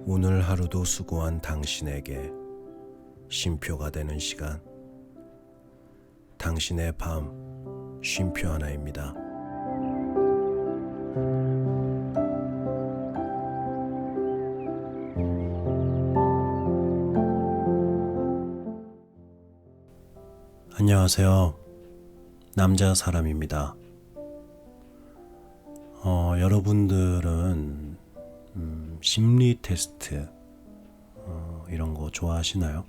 오늘 하루도 수고한 당신에게 쉼표가 되는 시간, 당신의 밤 쉼표 하나입니다. 안녕하세요. 남자 사람입니다. 여러분들은 심리 테스트 이런 거 좋아하시나요?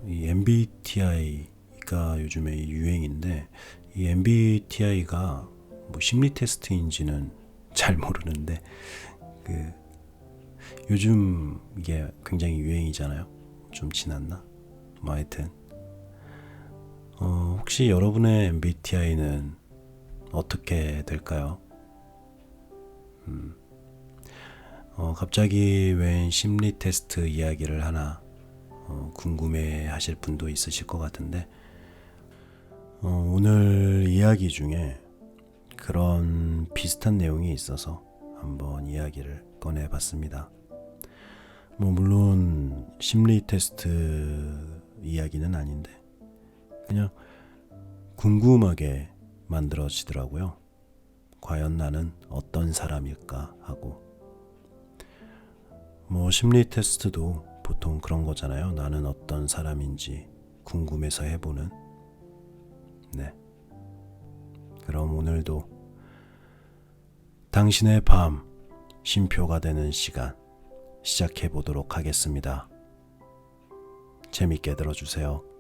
이 MBTI가 요즘에 유행인데, 이 MBTI가 뭐 심리 테스트인지는 잘 모르는데 요즘 이게 굉장히 유행이잖아요. 좀 지났나? 뭐 하여튼 혹시 여러분의 MBTI는 어떻게 될까요? 갑자기 웬 심리 테스트 이야기를 하나 궁금해 하실 분도 있으실 것 같은데, 오늘 이야기 중에 그런 비슷한 내용이 있어서 한번 이야기를 꺼내 봤습니다. 물론 심리 테스트 이야기는 아닌데 그냥 궁금하게 만들어지더라고요. 과연 나는 어떤 사람일까 하고. 심리 테스트도 보통 그런 거잖아요. 나는 어떤 사람인지 궁금해서 해보는. 네. 그럼 오늘도 당신의 밤 쉼표가 되는 시간 시작해 보도록 하겠습니다. 재밌게 들어주세요.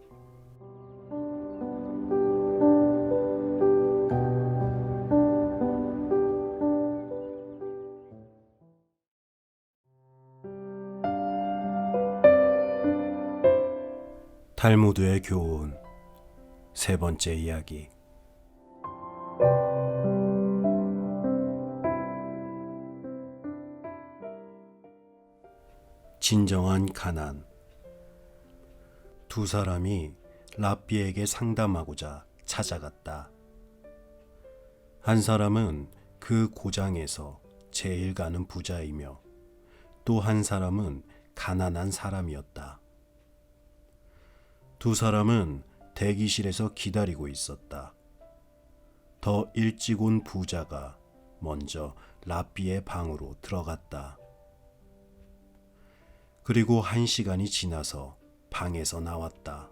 탈무드의 교훈 세 번째 이야기. 진정한 가난. 두 사람이 랍비에게 상담하고자 찾아갔다. 한 사람은 그 고장에서 제일 가는 부자이며 또 한 사람은 가난한 사람이었다. 두 사람은 대기실에서 기다리고 있었다. 더 일찍 온 부자가 먼저 랍비의 방으로 들어갔다. 그리고 1시간이 지나서 방에서 나왔다.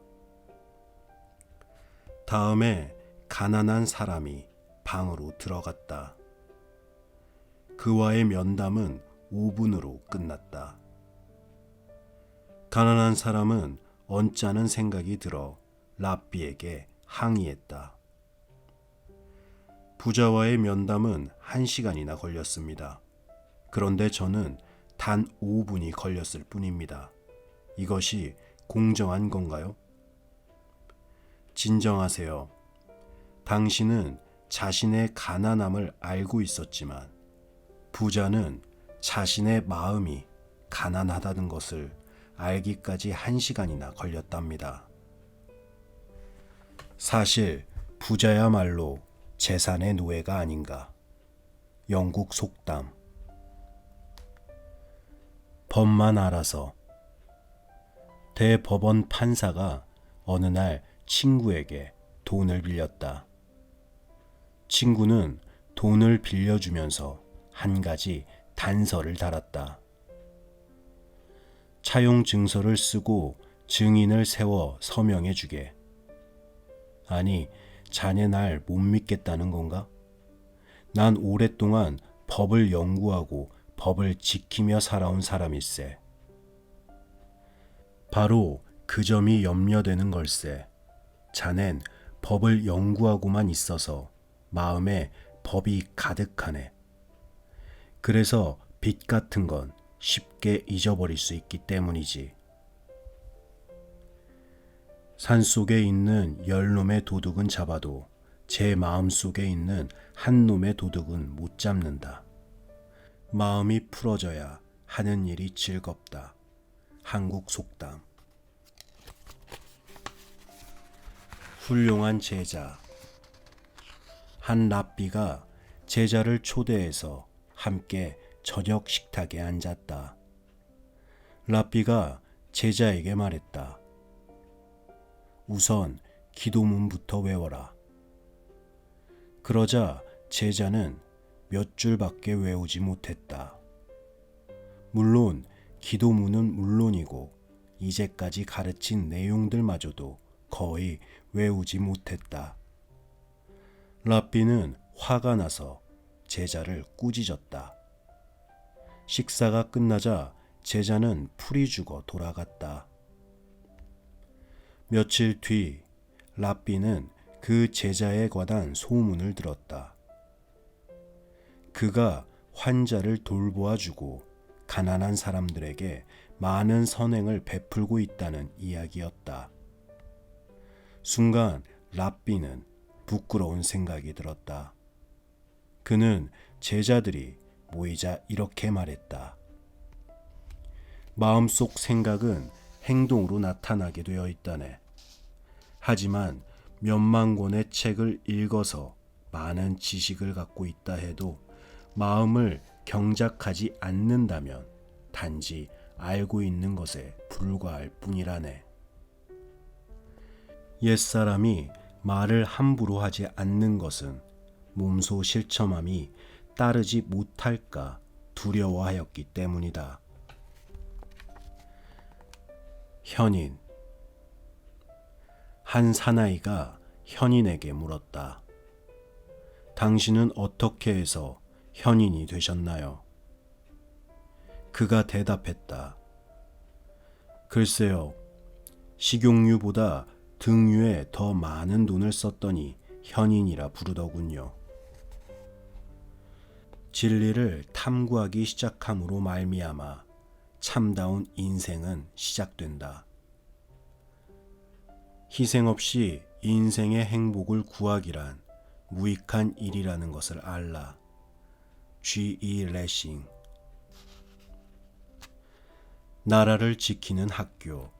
다음에 가난한 사람이 방으로 들어갔다. 그와의 면담은 5분으로 끝났다. 가난한 사람은 언짢은 생각이 들어 랍비에게 항의했다. 부자와의 면담은 1시간이나 걸렸습니다. 그런데 저는 단 5분이 걸렸을 뿐입니다. 이것이 공정한 건가요? 진정하세요. 당신은 자신의 가난함을 알고 있었지만 부자는 자신의 마음이 가난하다는 것을 알기까지 1시간이나 걸렸답니다. 사실 부자야말로 재산의 노예가 아닌가. 영국 속담. 법만 알아서. 대법원 판사가 어느 날 친구에게 돈을 빌렸다. 친구는 돈을 빌려주면서 한 가지 단서를 달았다. 차용 증서를 쓰고 증인을 세워 서명해 주게. 아니, 자네 날 못 믿겠다는 건가? 난 오랫동안 법을 연구하고 법을 지키며 살아온 사람일세. 바로 그 점이 염려되는 걸세. 자넨 법을 연구하고만 있어서 마음에 법이 가득하네. 그래서 빚 같은 건 쉽게 잊어버릴 수 있기 때문이지. 산속에 있는 10놈의 도둑은 잡아도 제 마음속에 있는 한 놈의 도둑은 못 잡는다. 마음이 풀어져야 하는 일이 즐겁다. 한국 속담. 훌륭한 제자. 한 랍비가 제자를 초대해서 함께 저녁 식탁에 앉았다. 랍비가 제자에게 말했다. 우선 기도문부터 외워라. 그러자 제자는 몇 줄밖에 외우지 못했다. 물론 기도문은 물론이고 이제까지 가르친 내용들마저도 거의 외우지 못했다. 랍비는 화가 나서 제자를 꾸짖었다. 식사가 끝나자 제자는 풀이 죽어 돌아갔다. 며칠 뒤 랍비는 그 제자에 관한 소문을 들었다. 그가 환자를 돌보아주고 가난한 사람들에게 많은 선행을 베풀고 있다는 이야기였다. 순간 랍비는 부끄러운 생각이 들었다. 그는 제자들이 모이자 이렇게 말했다. 마음속 생각은 행동으로 나타나게 되어 있다네. 하지만 몇만 권의 책을 읽어서 많은 지식을 갖고 있다 해도 마음을 경작하지 않는다면 단지 알고 있는 것에 불과할 뿐이라네. 옛사람이 말을 함부로 하지 않는 것은 몸소 실천함이 따르지 못할까 두려워하였기 때문이다. 현인. 한 사나이가 현인에게 물었다. 당신은 어떻게 해서 현인이 되셨나요? 그가 대답했다. 글쎄요, 식용유보다 등유에 더 많은 돈을 썼더니 현인이라 부르더군요. 진리를 탐구하기 시작함으로 말미암아 참다운 인생은 시작된다. 희생 없이 인생의 행복을 구하기란 무익한 일이라는 것을 알라. G.E. 레싱. 나라를 지키는 학교.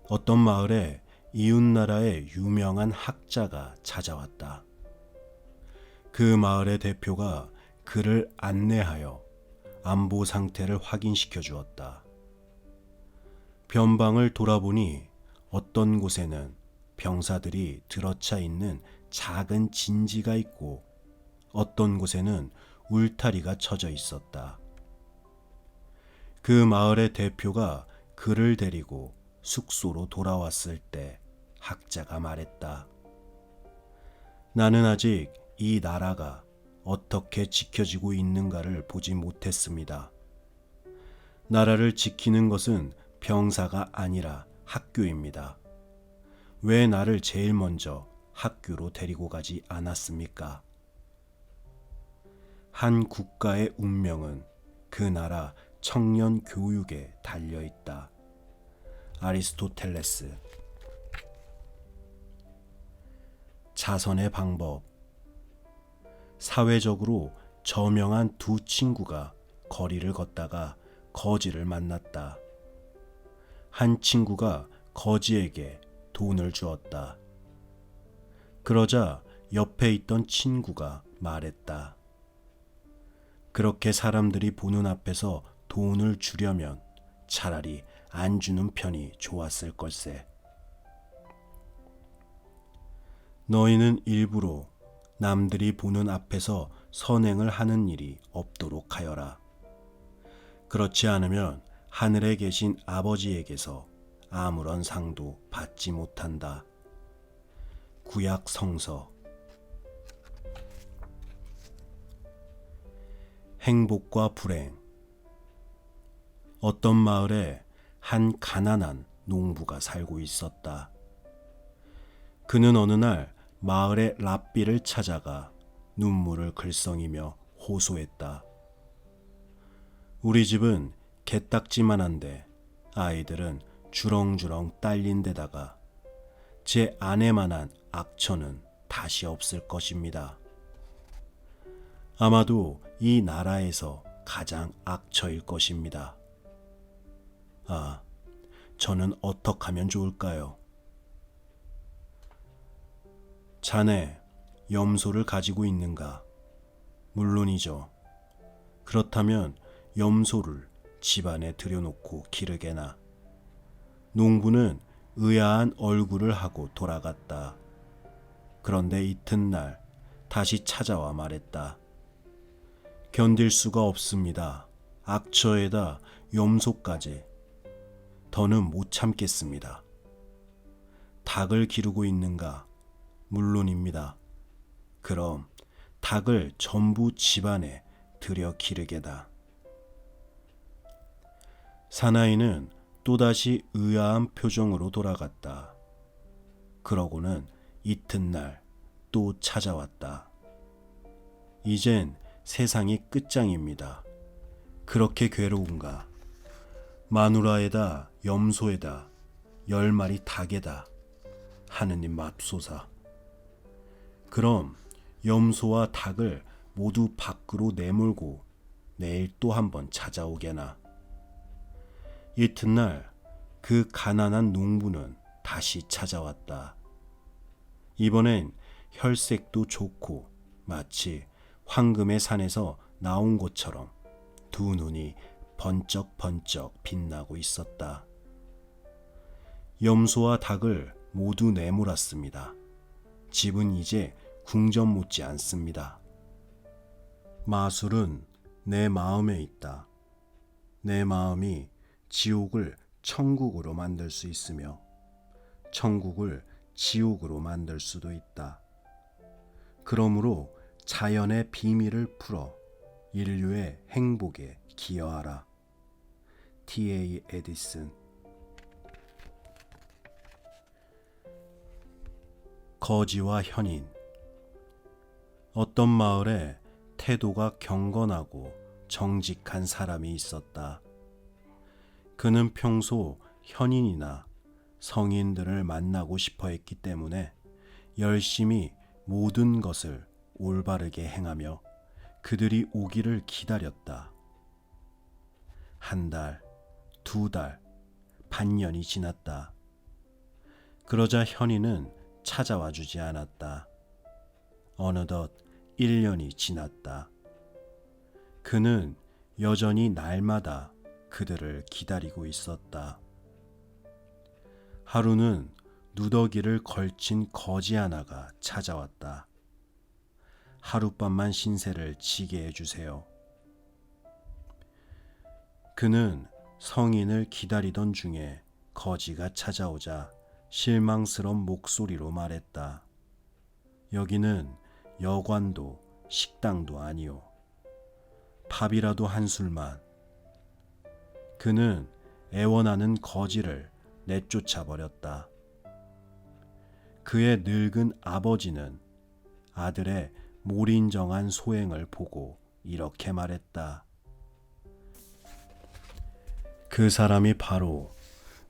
어떤 마을에 이웃나라의 유명한 학자가 찾아왔다. 그 마을의 대표가 그를 안내하여 안보 상태를 확인시켜 주었다. 변방을 돌아보니 어떤 곳에는 병사들이 들어차 있는 작은 진지가 있고 어떤 곳에는 울타리가 쳐져 있었다. 그 마을의 대표가 그를 데리고 숙소로 돌아왔을 때 학자가 말했다. 나는 아직 이 나라가 어떻게 지켜지고 있는가를 보지 못했습니다. 나라를 지키는 것은 병사가 아니라 학교입니다. 왜 나를 제일 먼저 학교로 데리고 가지 않았습니까? 한 국가의 운명은 그 나라 청년 교육에 달려 있다. 아리스토텔레스. 자선의 방법. 사회적으로 저명한 두 친구가 거리를 걷다가 거지를 만났다. 한 친구가 거지에게 돈을 주었다. 그러자 옆에 있던 친구가 말했다. 그렇게 사람들이 보는 앞에서 돈을 주려면 차라리 안 주는 편이 좋았을 걸세. 너희는 일부러 남들이 보는 앞에서 선행을 하는 일이 없도록 하여라. 그렇지 않으면 하늘에 계신 아버지에게서 아무런 상도 받지 못한다. 구약 성서. 행복과 불행. 어떤 마을에 한 가난한 농부가 살고 있었다. 그는 어느 날 마을의 랍비를 찾아가 눈물을 글썽이며 호소했다. 우리 집은 개딱지만한데 아이들은 주렁주렁 딸린 데다가 제 아내만한 악처는 다시 없을 것입니다. 아마도 이 나라에서 가장 악처일 것입니다. 아, 저는 어떻게 하면 좋을까요? 자네, 염소를 가지고 있는가? 물론이죠. 그렇다면 염소를 집안에 들여놓고 기르게나. 농부는 의아한 얼굴을 하고 돌아갔다. 그런데 이튿날 다시 찾아와 말했다. 견딜 수가 없습니다. 악처에다 염소까지. 더는 못 참겠습니다. 닭을 기르고 있는가? 물론입니다. 그럼 닭을 전부 집안에 들여 기르게다. 사나이는 또다시 의아한 표정으로 돌아갔다. 그러고는 이튿날 또 찾아왔다. 이젠 세상이 끝장입니다. 그렇게 괴로운가? 마누라에다 염소에다 10마리 닭에다 하느님 맙소사. 그럼 염소와 닭을 모두 밖으로 내몰고 내일 또 한번 찾아오게나. 이튿날 그 가난한 농부는 다시 찾아왔다. 이번엔 혈색도 좋고 마치 황금의 산에서 나온 것처럼 두 눈이 번쩍번쩍 빛나고 있었다. 염소와 닭을 모두 내몰았습니다. 집은 이제 궁전 못지 않습니다. 마술은 내 마음에 있다. 내 마음이 지옥을 천국으로 만들 수 있으며 천국을 지옥으로 만들 수도 있다. 그러므로 자연의 비밀을 풀어 인류의 행복에 기여하라. T.A. 에디슨. 거지와 현인. 어떤 마을에 태도가 경건하고 정직한 사람이 있었다. 그는 평소 현인이나 성인들을 만나고 싶어 했기 때문에 열심히 모든 것을 올바르게 행하며 그들이 오기를 기다렸다. 한 달, 두 달, 반년이 지났다. 그러자 현인은 찾아와 주지 않았다. 어느덧 1년이 지났다. 그는 여전히 날마다 그들을 기다리고 있었다. 하루는 누더기를 걸친 거지 하나가 찾아왔다. 하룻밤만 신세를 지게 해주세요. 그는 성인을 기다리던 중에 거지가 찾아오자 실망스러운 목소리로 말했다. 여기는 여관도 식당도 아니오. 밥이라도 한 술만. 그는 애원하는 거지를 내쫓아 버렸다. 그의 늙은 아버지는 아들의 몰인정한 소행을 보고 이렇게 말했다. 그 사람이 바로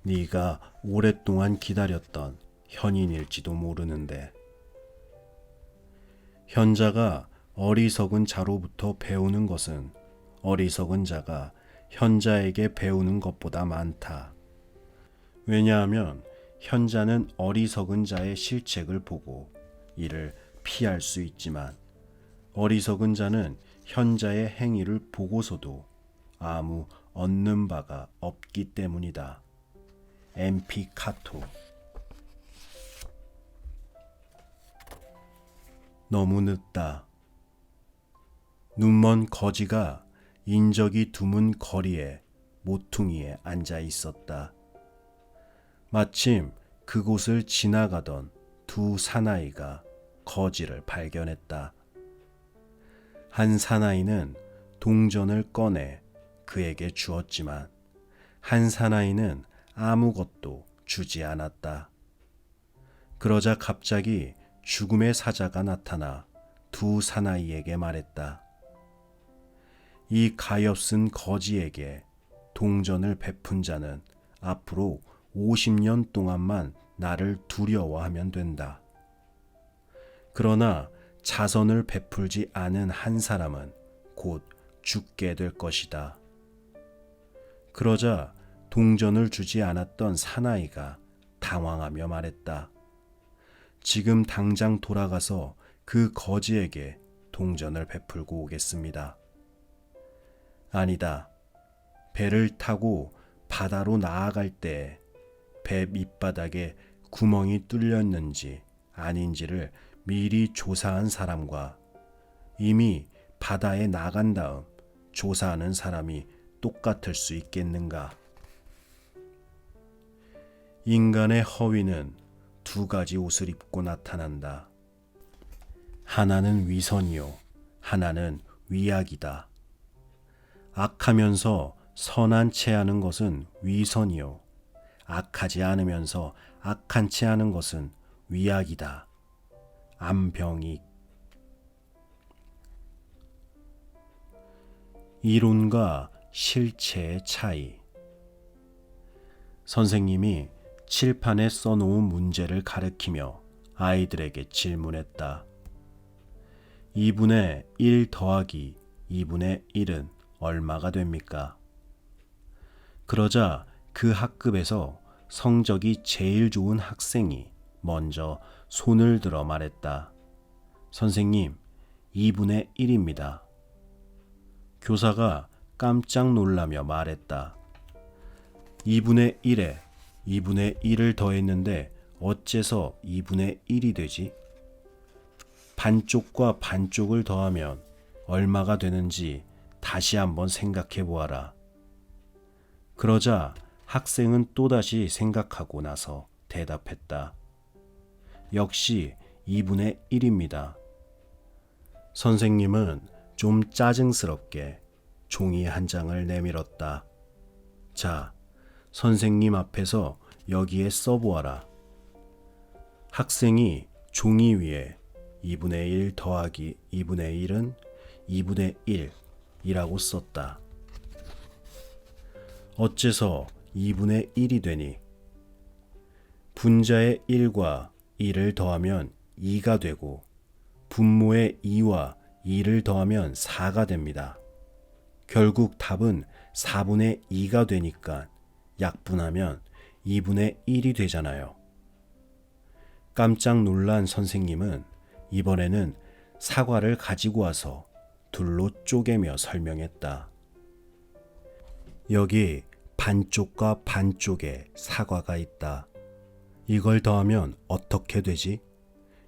네가 오랫동안 기다렸던 현인일지도 모르는데. 현자가 어리석은 자로부터 배우는 것은 어리석은 자가 현자에게 배우는 것보다 많다. 왜냐하면 현자는 어리석은 자의 실책을 보고 이를 피할 수 있지만 어리석은 자는 현자의 행위를 보고서도 아무 얻는 바가 없기 때문이다. M.P. 카토. 너무 늦다. 눈먼 거지가 인적이 드문 거리에 모퉁이에 앉아 있었다. 마침 그곳을 지나가던 두 사나이가 거지를 발견했다. 한 사나이는 동전을 꺼내 그에게 주었지만 한 사나이는 아무것도 주지 않았다. 그러자 갑자기 죽음의 사자가 나타나 두 사나이에게 말했다. 이 가엾은 거지에게 동전을 베푼 자는 앞으로 50년 동안만 나를 두려워하면 된다. 그러나 자선을 베풀지 않은 한 사람은 곧 죽게 될 것이다. 그러자 동전을 주지 않았던 사나이가 당황하며 말했다. 지금 당장 돌아가서 그 거지에게 동전을 베풀고 오겠습니다. 아니다. 배를 타고 바다로 나아갈 때 배 밑바닥에 구멍이 뚫렸는지 아닌지를 미리 조사한 사람과 이미 바다에 나간 다음 조사하는 사람이 똑같을 수 있겠는가? 인간의 허위는 두 가지 옷을 입고 나타난다. 하나는 위선이요, 하나는 위약이다. 악하면서 선한 채 하는 것은 위선이요, 악하지 않으면서 악한 채 하는 것은 위약이다. 안병익. 이론과 실체의 차이. 선생님이 칠판에 써놓은 문제를 가리키며 아이들에게 질문했다. 2분의 1 더하기 2분의 1은 얼마가 됩니까? 그러자 그 학급에서 성적이 제일 좋은 학생이 먼저 손을 들어 말했다. 선생님, 2분의 1입니다. 교사가 깜짝 놀라며 말했다. 2분의 1에 2분의 1을 더했는데 어째서 2분의 1이 되지? 반쪽과 반쪽을 더하면 얼마가 되는지 다시 한번 생각해 보아라. 그러자 학생은 또다시 생각하고 나서 대답했다. 역시 2분의 1입니다. 선생님은 좀 짜증스럽게 종이 한 장을 내밀었다. 자, 선생님 앞에서 여기에 써보아라. 학생이 종이 위에 2분의 1 더하기 2분의 1은 2분의 1이라고 썼다. 어째서 2분의 1이 되니? 분자의 1과 2를 더하면 2가 되고 분모의 2와 2를 더하면 4가 됩니다. 결국 답은 4분의 2가 되니까 약분하면 2분의 1이 되잖아요. 깜짝 놀란 선생님은 이번에는 사과를 가지고 와서 둘로 쪼개며 설명했다. 여기 반쪽과 반쪽에 사과가 있다. 이걸 더하면 어떻게 되지?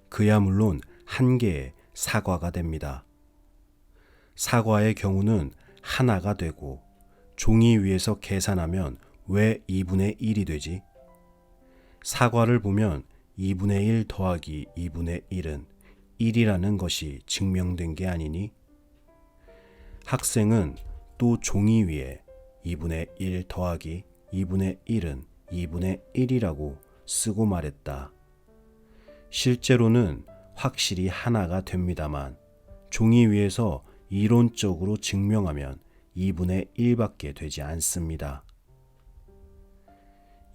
그야 물론 한 개의 사과가 됩니다. 사과의 경우는 하나가 되고 종이 위에서 계산하면 왜 2분의 1이 되지? 사과를 보면 2분의 1 더하기 2분의 1은 1이라는 것이 증명된 게 아니니? 학생은 또 종이 위에 2분의 1 더하기 2분의 1은 2분의 1이라고 쓰고 말했다. 실제로는 확실히 하나가 됩니다만 종이 위에서 이론적으로 증명하면 2분의 1밖에 되지 않습니다.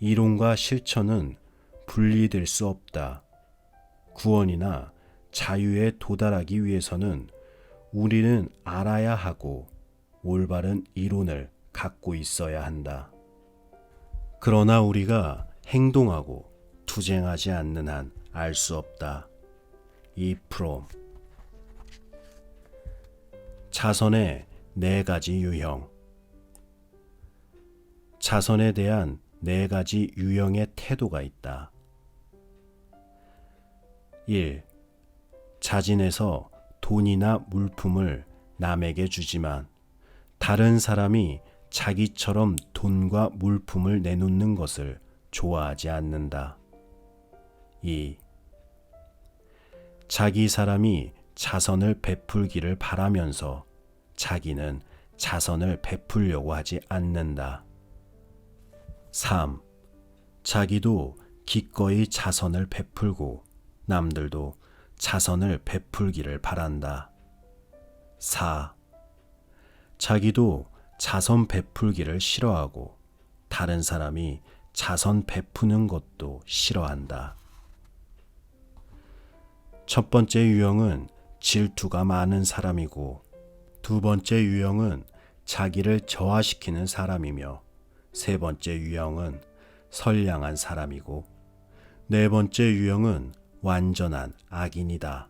이론과 실천은 분리될 수 없다. 구원이나 자유에 도달하기 위해서는 우리는 알아야 하고 올바른 이론을 갖고 있어야 한다. 그러나 우리가 행동하고 투쟁하지 않는 한 알 수 없다. 이 프롬. 자선의 4가지 유형. 자선에 대한 4가지 유형의 태도가 있다. 1. 자진해서 돈이나 물품을 남에게 주지만 다른 사람이 자기처럼 돈과 물품을 내놓는 것을 좋아하지 않는다. 2. 자기 사람이 자선을 베풀기를 바라면서 자기는 자선을 베풀려고 하지 않는다. 3. 자기도 기꺼이 자선을 베풀고 남들도 자선을 베풀기를 바란다. 4. 자기도 자선 베풀기를 싫어하고 다른 사람이 자선 베푸는 것도 싫어한다. 첫 번째 유형은 질투가 많은 사람이고 두 번째 유형은 자기를 저하시키는 사람이며 세 번째 유형은 선량한 사람이고 네 번째 유형은 완전한 악인이다.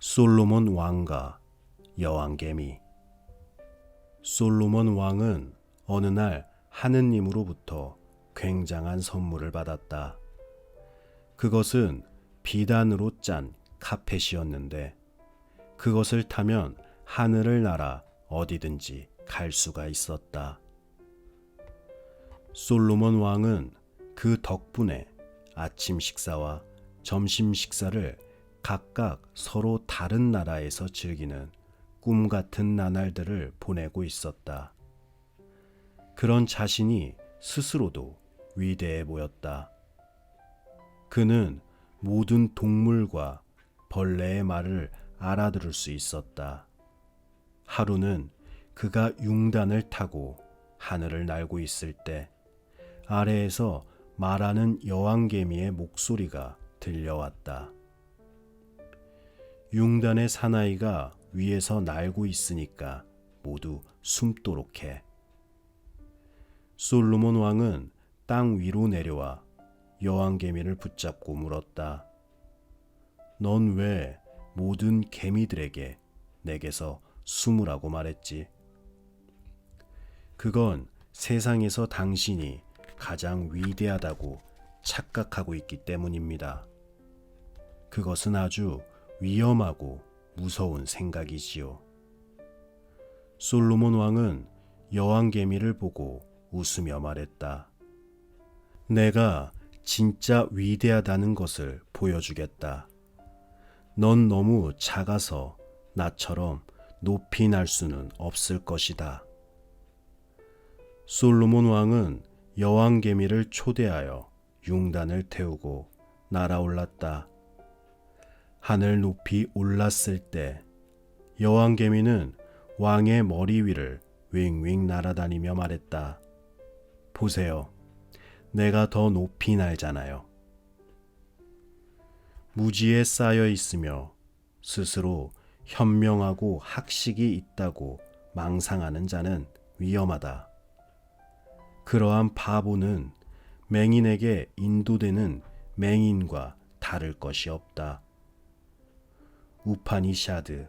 솔로몬 왕과 여왕개미. 솔로몬 왕은 어느 날 하느님으로부터 굉장한 선물을 받았다. 그것은 비단으로 짠 카펫이었는데 그것을 타면 하늘을 날아 어디든지 갈 수가 있었다. 솔로몬 왕은 그 덕분에 아침 식사와 점심 식사를 각각 서로 다른 나라에서 즐기는 꿈 같은 나날들을 보내고 있었다. 그런 자신이 스스로도 위대해 보였다. 그는 모든 동물과 벌레의 말을 알아들을 수 있었다. 하루는 그가 융단을 타고 하늘을 날고 있을 때 아래에서 말하는 여왕개미의 목소리가 들려왔다. 융단의 사나이가 위에서 날고 있으니까 모두 숨도록 해. 솔로몬 왕은 땅 위로 내려와 여왕개미를 붙잡고 물었다. 넌 왜 모든 개미들에게 내게서 숨으라고 말했지? 그건 세상에서 당신이 가장 위대하다고 착각하고 있기 때문입니다. 그것은 아주 위험하고 무서운 생각이지요. 솔로몬 왕은 여왕개미를 보고 웃으며 말했다. 내가 진짜 위대하다는 것을 보여주겠다. 넌 너무 작아서 나처럼 높이 날 수는 없을 것이다. 솔로몬 왕은 여왕개미를 초대하여 융단을 태우고 날아올랐다. 하늘 높이 올랐을 때 여왕개미는 왕의 머리 위를 윙윙 날아다니며 말했다. 보세요. 내가 더 높이 날잖아요. 무지에 쌓여 있으며 스스로 현명하고 학식이 있다고 망상하는 자는 위험하다. 그러한 바보는 맹인에게 인도되는 맹인과 다를 것이 없다. 우파니샤드.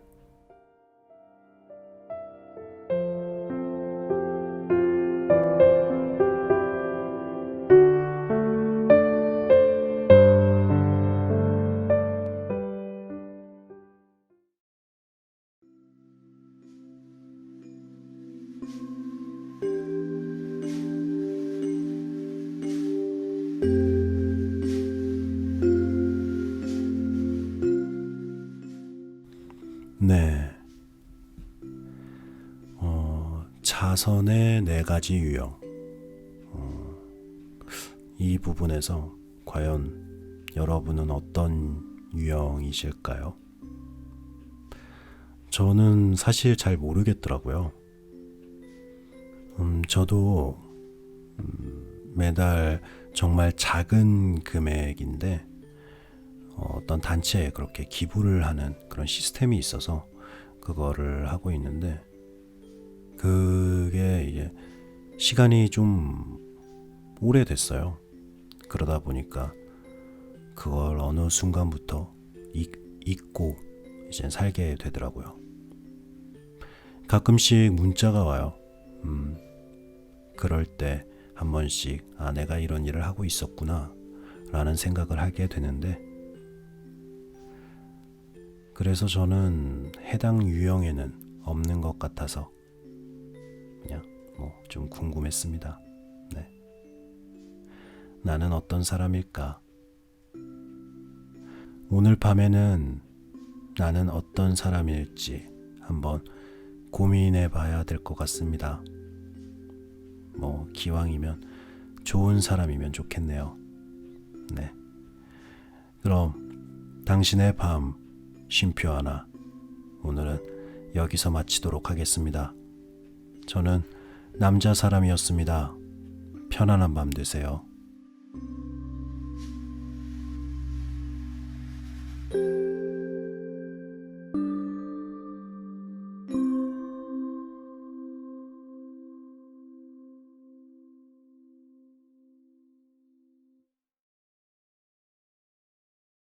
네. 자선의 4가지 유형. 이 부분에서 과연 여러분은 어떤 유형이실까요? 저는 사실 잘 모르겠더라고요. 저도 매달 정말 작은 금액인데 어떤 단체에 그렇게 기부를 하는 그런 시스템이 있어서 그거를 하고 있는데 그게 이제 시간이 좀 오래됐어요. 그러다 보니까 그걸 어느 순간부터 잊고 이제 살게 되더라고요. 가끔씩 문자가 와요. 그럴 때 한 번씩 내가 이런 일을 하고 있었구나 라는 생각을 하게 되는데 그래서 저는 해당 유형에는 없는 것 같아서 그냥 좀 궁금했습니다. 네. 나는 어떤 사람일까? 오늘 밤에는 나는 어떤 사람일지 한번 고민해 봐야 될 것 같습니다. 기왕이면 좋은 사람이면 좋겠네요. 네. 그럼 당신의 밤 쉼표 하나 오늘은 여기서 마치도록 하겠습니다. 저는 남자 사람이었습니다. 편안한 밤 되세요.